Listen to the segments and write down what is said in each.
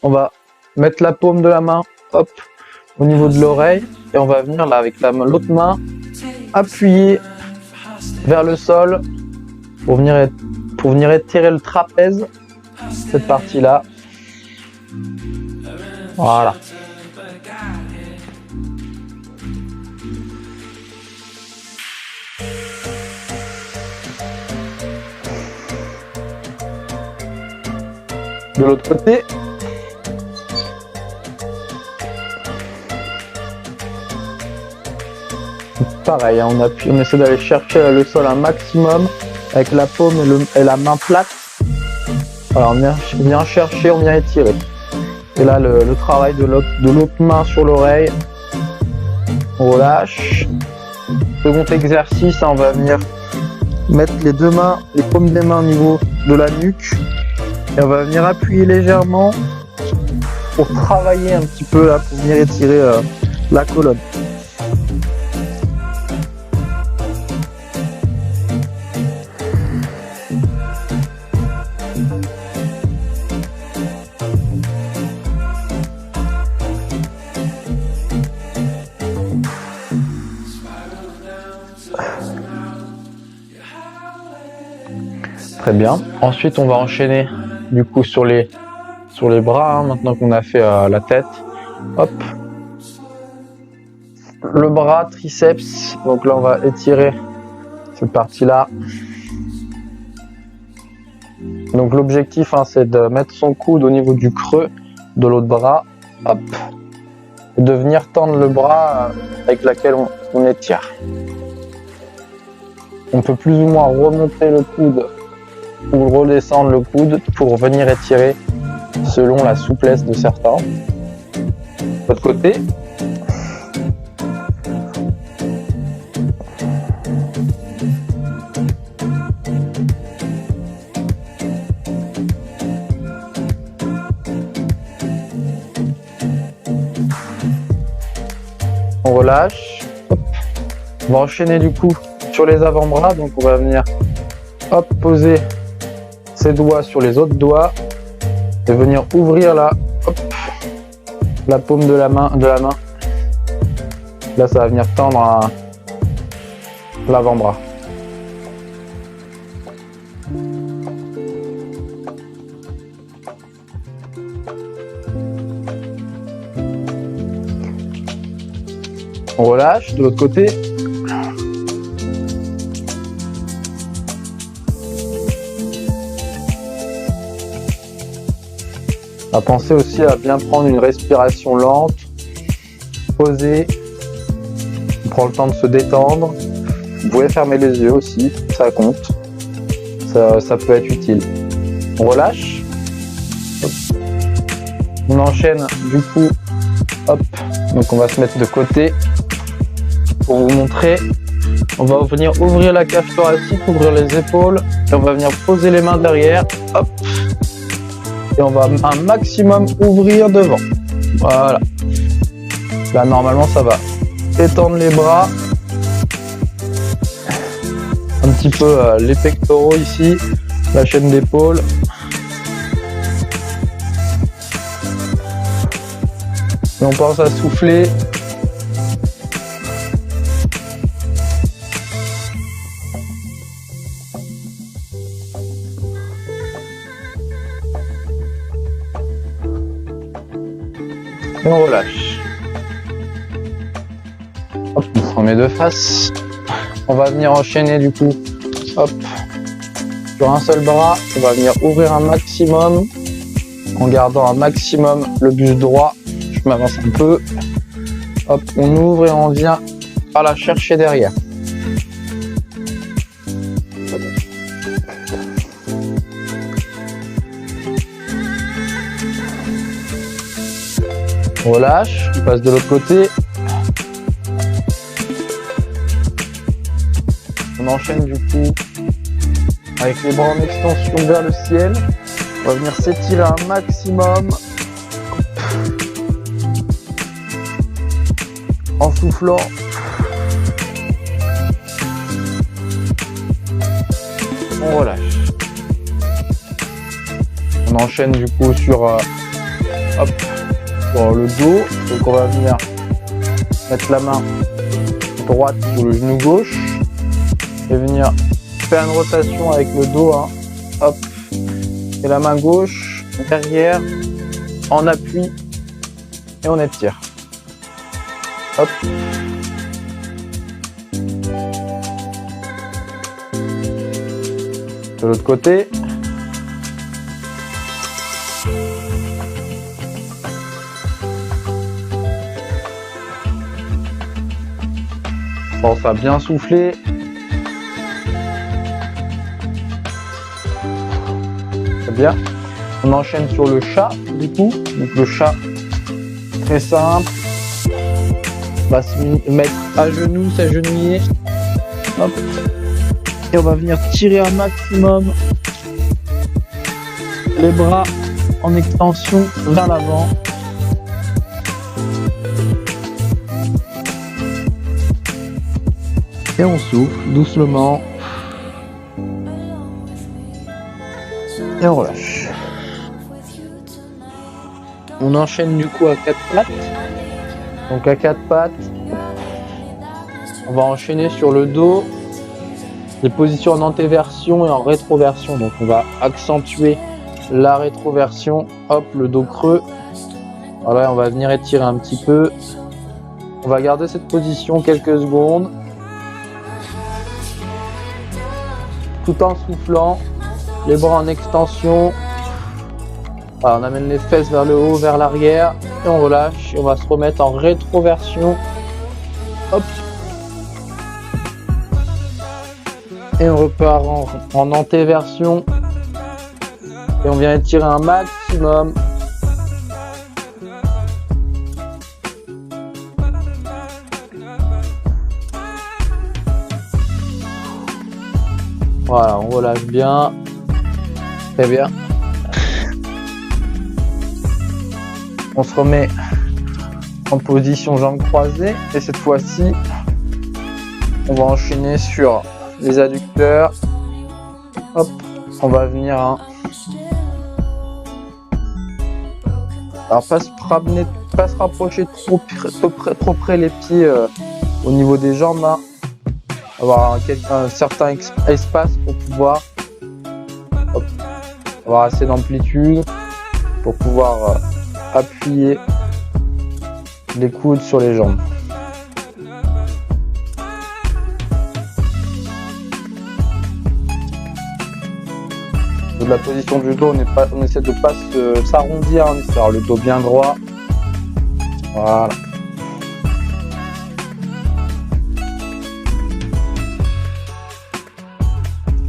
on va mettre la paume de la main, hop, au niveau de l'oreille, et on va venir là avec l'autre main, appuyer vers le sol pour venir étirer le trapèze, cette partie-là. Voilà. De l'autre côté. Pareil, hein, on appuie, on essaie d'aller chercher le sol un maximum avec la paume et la main plate. Alors on vient chercher, on vient étirer. Et là le travail de l'autre main sur l'oreille. On relâche. Second exercice, hein, on va venir mettre les deux mains, les paumes des mains au niveau de la nuque. Et on va venir appuyer légèrement pour travailler un petit peu là, pour venir étirer la colonne. Très bien. Ensuite, on va enchaîner du coup sur les bras, hein, maintenant qu'on a fait la tête. Hop. Le bras, triceps. Donc là, on va étirer cette partie-là. Donc l'objectif, hein, c'est de mettre son coude au niveau du creux de l'autre bras. Hop. Et de venir tendre le bras avec lequel on étire. On peut plus ou moins remonter le coude ou redescendre le coude pour venir étirer selon la souplesse de certains. De l'autre côté. On relâche. Hop. On va enchaîner du coup sur les avant-bras, donc on va venir hop, poser ses doigts sur les autres doigts et venir ouvrir là, hop, la paume de la main. Là, ça va venir tendre l'avant-bras. On relâche de l'autre côté. À penser aussi à bien prendre une respiration lente, posée. On prend le temps de se détendre. Vous pouvez fermer les yeux aussi, ça compte. Ça peut être utile. On relâche. Hop. On enchaîne du coup. Hop. Donc on va se mettre de côté pour vous montrer. On va venir ouvrir la cage thoracique, ouvrir les épaules et on va venir poser les mains derrière. Hop. Et on va un maximum ouvrir devant. Voilà. Là, normalement, ça va étendre les bras. Un petit peu les pectoraux ici, la chaîne d'épaule. Et on pense à souffler. Et on relâche. Hop, on se remet de face. On va venir enchaîner du coup. Hop. Sur un seul bras, on va venir ouvrir un maximum en gardant un maximum le buste droit. Je m'avance un peu. Hop, on ouvre et on vient à la chercher derrière. On relâche, on passe de l'autre côté. On enchaîne du coup avec les bras en extension vers le ciel. On va venir s'étirer un maximum. En soufflant. On relâche. On enchaîne du coup sur hop, sur le dos. Donc on va venir mettre la main droite sur le genou gauche et venir faire une rotation avec le dos, hein. Hop, et la main gauche derrière en appui et on étire. Hop. De l'autre côté. Pense à bien souffler. Très bien. On enchaîne sur le chat du coup. Donc le chat, très simple. On va se mettre à genoux, s'agenouiller. Hop. Et on va venir tirer un maximum les bras en extension vers l'avant. Et on souffle doucement. Et on relâche. On enchaîne du coup à 4 pattes. Donc à 4 pattes, on va enchaîner sur le dos. Des positions en antéversion et en rétroversion. Donc on va accentuer la rétroversion. Hop, le dos creux. Voilà, on va venir étirer un petit peu. On va garder cette position quelques secondes. Tout en soufflant. Les bras en extension. Voilà, on amène les fesses vers le haut, vers l'arrière. Et on relâche. Et on va se remettre en rétroversion. Hop. Et on repart en antéversion. Et on vient étirer un maximum. Voilà, on relâche bien. Très bien. On se remet en position jambes croisées. Et cette fois-ci, on va enchaîner sur les adducteurs. Hop, on va venir alors pas se rapprocher trop près les pieds au niveau des jambes, hein. Avoir un certain espace pour pouvoir avoir assez d'amplitude pour pouvoir appuyer les coudes sur les jambes. De la position du dos, on essaie de ne pas s'arrondir, on essaie d'avoir le dos bien droit. Voilà.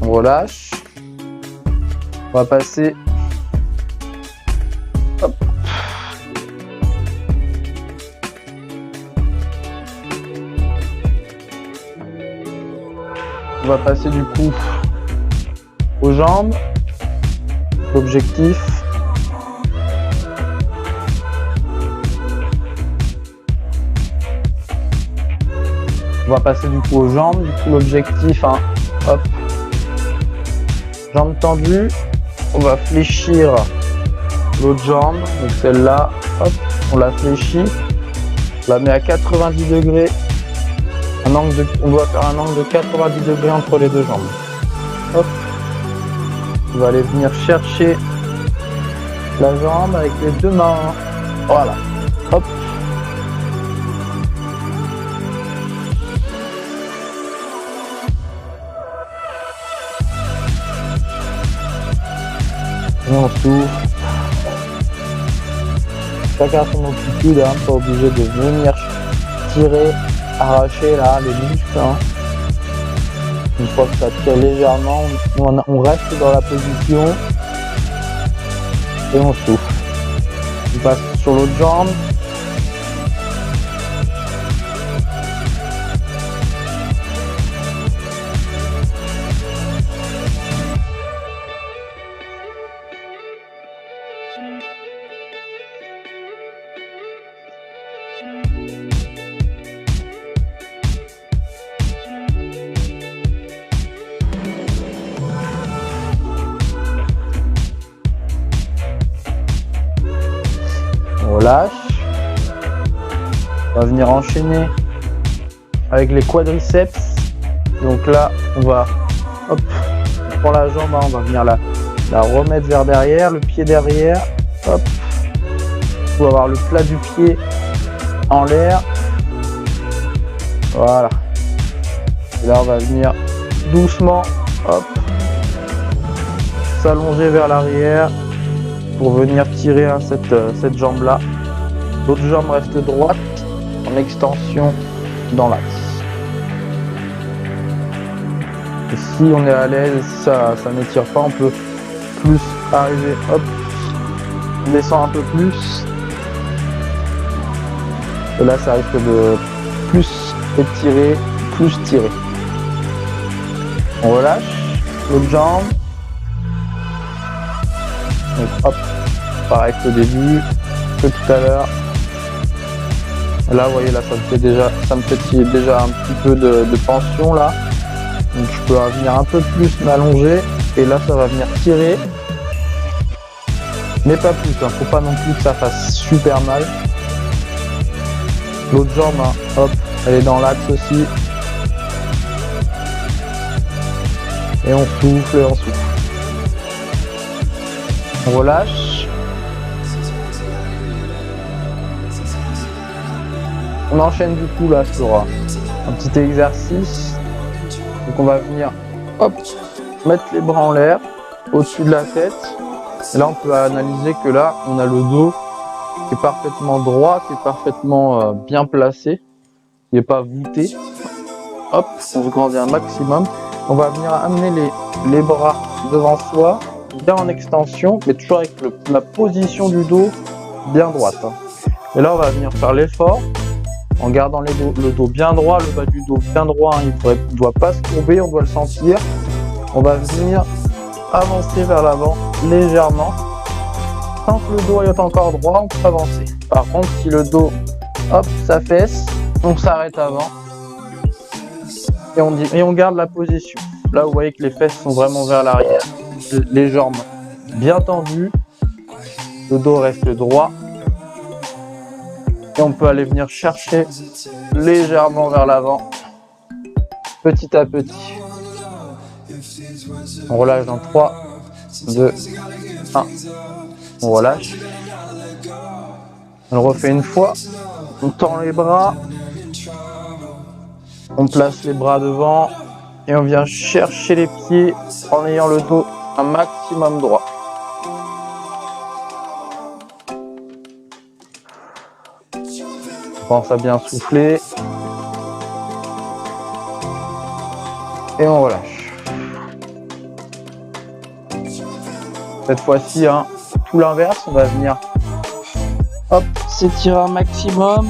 On relâche. On va passer. Hop. On va passer du coup aux jambes. L'objectif, on va passer du coup aux jambes. Du coup l'objectif, hein, hop, jambes tendues. On va fléchir l'autre jambe, donc celle-là, hop, on la fléchit, on la met à 90 degrés. On doit faire un angle de 90 degrés entre les deux jambes. Hop. On va aller venir chercher la jambe avec les deux mains. Voilà. Hop. Et on souffle. Chacun son amplitude, hein, pas obligé de venir tirer, arracher là les muscles, hein. Une fois que ça tire légèrement, on reste dans la position et on souffle. On passe sur l'autre jambe. relâche. On va venir enchaîner avec les quadriceps. Donc là, on va, hop, on prend la jambe, hein, on va venir la remettre vers derrière, le pied derrière, hop. Il faut avoir le plat du pied en l'air. Voilà. Et là, on va venir doucement, hop, s'allonger vers l'arrière pour venir tirer hein, cette jambe-là. L'autre jambe reste droite en extension dans l'axe. Et si on est à l'aise, ça n'étire pas, on peut plus arriver, hop, on descend un peu plus. Et là, ça risque de plus étirer, plus tirer. On relâche l'autre jambe. Donc hop, pareil que le début, que tout à l'heure. Là, vous voyez, là, ça me fait déjà un petit peu de tension là. Donc je peux venir un peu plus m'allonger et là, ça va venir tirer, mais pas plus. Hein. Faut pas non plus que ça fasse super mal. L'autre jambe, hein, hop, elle est dans l'axe aussi. Et on souffle et on souffle. On relâche. On enchaîne du coup là sur un petit exercice. Donc on va venir, hop, mettre les bras en l'air, au-dessus de la tête. Et là on peut analyser que là on a le dos qui est parfaitement droit, qui est parfaitement bien placé, qui n'est pas voûté. Hop, on se grandit un maximum. On va venir amener les bras devant soi, bien en extension, mais toujours avec la position du dos bien droite. Et là on va venir faire l'effort en gardant le dos bien droit, le bas du dos bien droit, hein, il ne doit pas se courber, on doit le sentir. On va venir avancer vers l'avant légèrement. Tant que le dos est encore droit, on peut avancer. Par contre, si le dos, hop, s'affaisse, on s'arrête avant et on garde la position. Là, vous voyez que les fesses sont vraiment vers l'arrière, les jambes bien tendues, le dos reste droit. Et on peut aller venir chercher légèrement vers l'avant, petit à petit. On relâche dans 3, 2, 1. On relâche. On le refait une fois. On tend les bras. On place les bras devant. Et on vient chercher les pieds en ayant le dos un maximum droit. On pense à bien souffler. Et on relâche. Cette fois-ci, hein, tout l'inverse, on va venir hop, s'étirer un maximum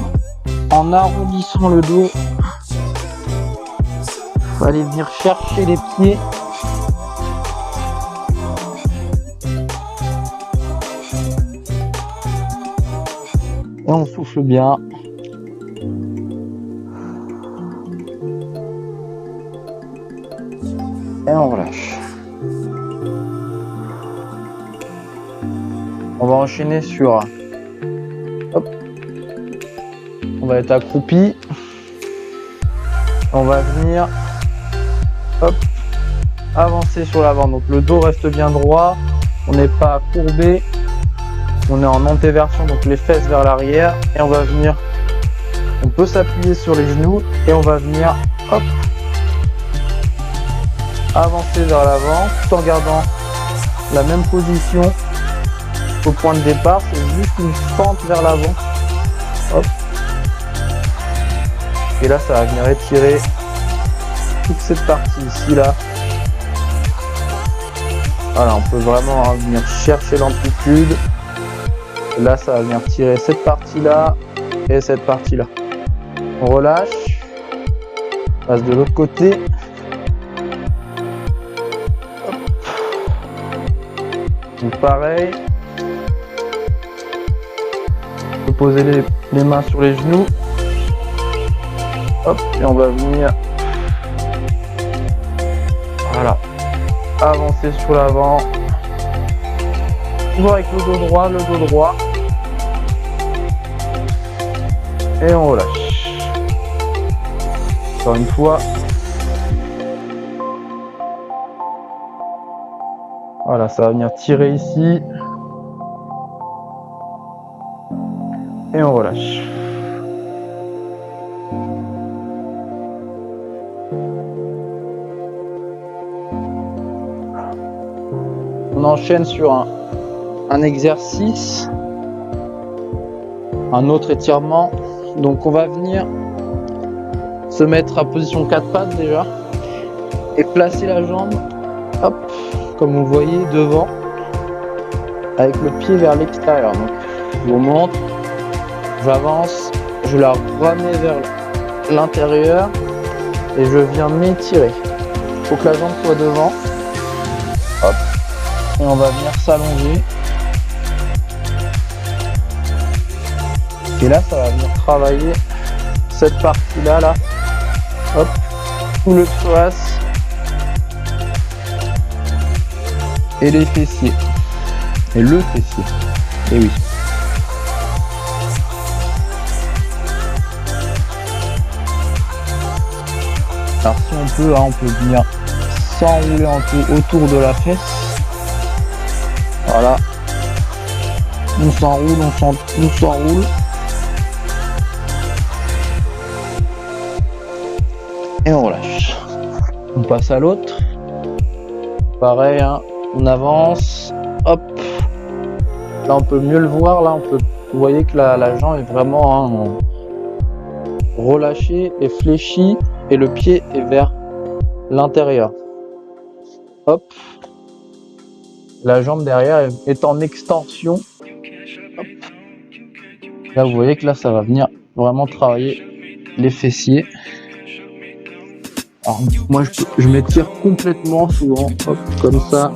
en arrondissant le dos. On va aller venir chercher les pieds. Et on souffle bien. Et on relâche. On va enchaîner sur... Hop. On va être accroupi. On va venir... Hop. Avancer sur l'avant. Donc le dos reste bien droit. On n'est pas courbé. On est en antéversion, donc les fesses vers l'arrière. Et on va venir... On peut s'appuyer sur les genoux. Et on va venir... Hop. Avancer vers l'avant tout en gardant la même position au point de départ, c'est juste une fente vers l'avant. Hop. Et là ça va venir étirer toute cette partie ici là. Voilà, on peut vraiment venir chercher l'amplitude. Et là ça va venir tirer cette partie là et cette partie là. On relâche. On passe de l'autre côté. Donc pareil, on peut poser les mains sur les genoux, hop, et on va venir, voilà, avancer sur l'avant, toujours avec le dos droit, Et on relâche. Encore une fois. Voilà, ça va venir tirer ici. Et on relâche. On enchaîne sur un exercice, un autre étirement. Donc on va venir se mettre à position 4 pattes déjà et placer la jambe, hop, comme vous voyez devant, avec le pied vers l'extérieur. Donc je vous montre, j'avance, je la remets vers l'intérieur et je viens m'étirer. Il faut que la jambe soit devant. Hop. Et on va venir s'allonger. Et là, ça va venir travailler cette partie-là, là. Hop. Tout le psoas. Et les fessiers. Et le fessier. Et oui. Alors si on peut, on peut venir s'enrouler autour de la fesse. Voilà. On s'enroule, on s'enroule. Et on relâche. On passe à l'autre. Pareil, hein, on avance. Hop. Là on peut mieux le voir. Là vous voyez que la jambe est vraiment relâchée et fléchie. Et le pied est vers l'intérieur. Hop. La jambe derrière est en extension. Hop. Là, vous voyez que là, ça va venir vraiment travailler les fessiers. Alors, moi, je m'étire complètement souvent. Hop, comme ça.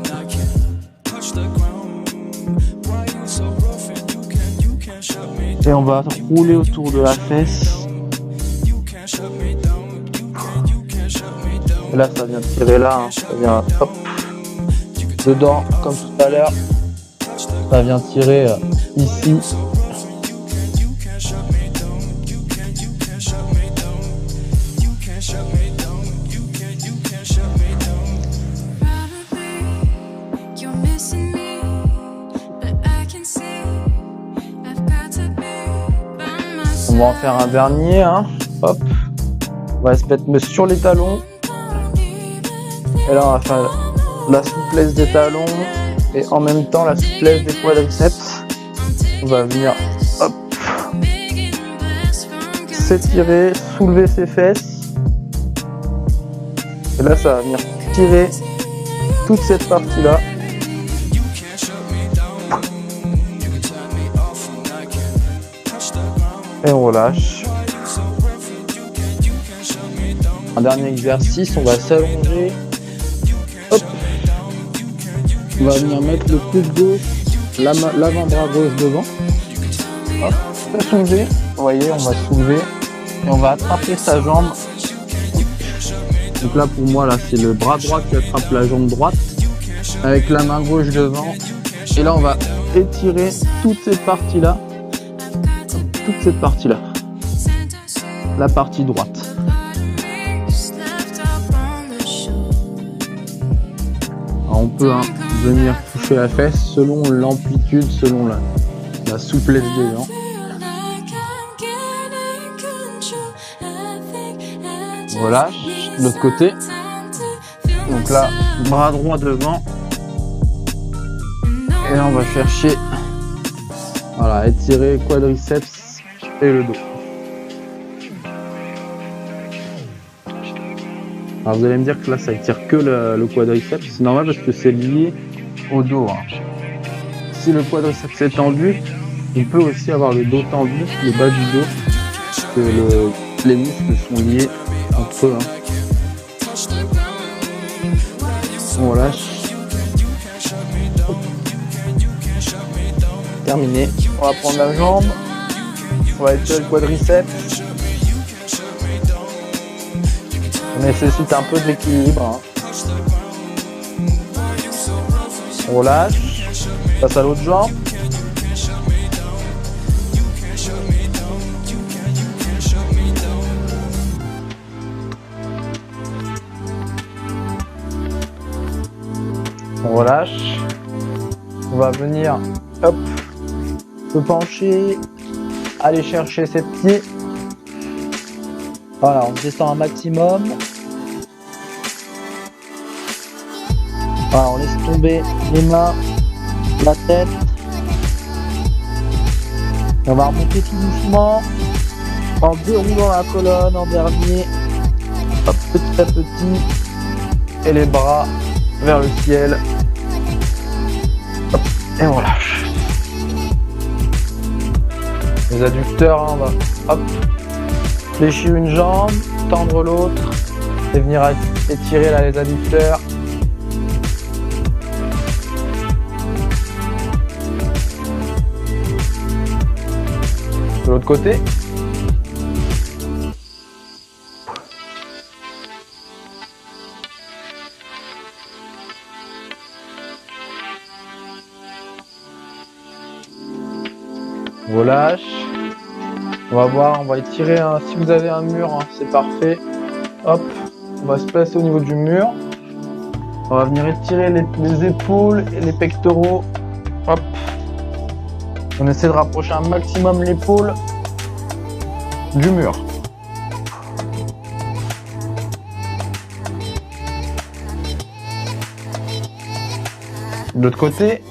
Et on va rouler autour de la fesse. Et là, ça vient tirer là. Hein. Ça vient, hop. Dedans, comme tout à l'heure, ça vient tirer ici. On va en faire un dernier. Hein. Hop. On va se mettre sur les talons. Et là, on va faire la souplesse des talons et en même temps la souplesse des quadriceps. On va venir hop, s'étirer, soulever ses fesses. Et là, ça va venir tirer toute cette partie-là. Et on relâche. Un dernier exercice, on va s'allonger. Hop. On va venir mettre le pouce gauche, l'avant-bras gauche devant. Hop, on va soulever. Vous voyez, on va soulever et on va attraper sa jambe. Donc là, pour moi, là, c'est le bras droit qui attrape la jambe droite avec la main gauche devant. Et là, on va étirer toute cette partie-là. Toute cette partie-là. La partie droite. Alors, on peut venir toucher la fesse selon l'amplitude, selon la souplesse des gens. On relâche de l'autre côté. Donc là, bras droit devant. Et là, on va chercher, voilà, étirer quadriceps et le dos. Alors vous allez me dire que là, ça étire que le quadriceps. C'est normal parce que c'est lié au dos. Hein. Si le quadriceps est tendu, on peut aussi avoir le dos tendu, le bas du dos, parce que les muscles sont liés entre eux. Hein. On relâche. Terminé. On va prendre la jambe. On va étirer le quadriceps. Ça nécessite un peu d'équilibre. Hein. On relâche. On passe à l'autre jambe. On relâche. On va venir, hop, se pencher, aller chercher ses pieds. Voilà, on descend un maximum. Voilà, on laisse tomber les mains, la tête. Et on va remonter tout doucement en déroulant la colonne en dernier. Hop, petit à petit. Et les bras vers le ciel. Hop, et on relâche. Les adducteurs, hein, on va hop, fléchir une jambe, tendre l'autre et venir étirer là les adducteurs. De l'autre côté. On relâche. On va voir, on va étirer. Si vous avez un mur, hein, c'est parfait. Hop, on va se placer au niveau du mur. On va venir étirer les épaules et les pectoraux. Hop. On essaie de rapprocher un maximum l'épaule du mur. De l'autre côté.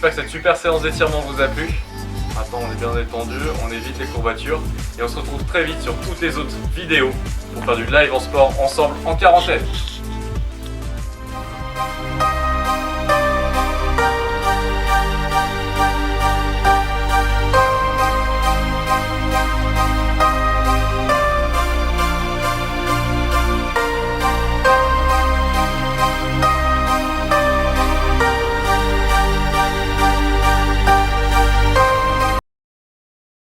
J'espère que cette super séance d'étirement vous a plu. Maintenant on est bien détendu, on évite les courbatures et on se retrouve très vite sur toutes les autres vidéos pour faire du live en sport ensemble en quarantaine.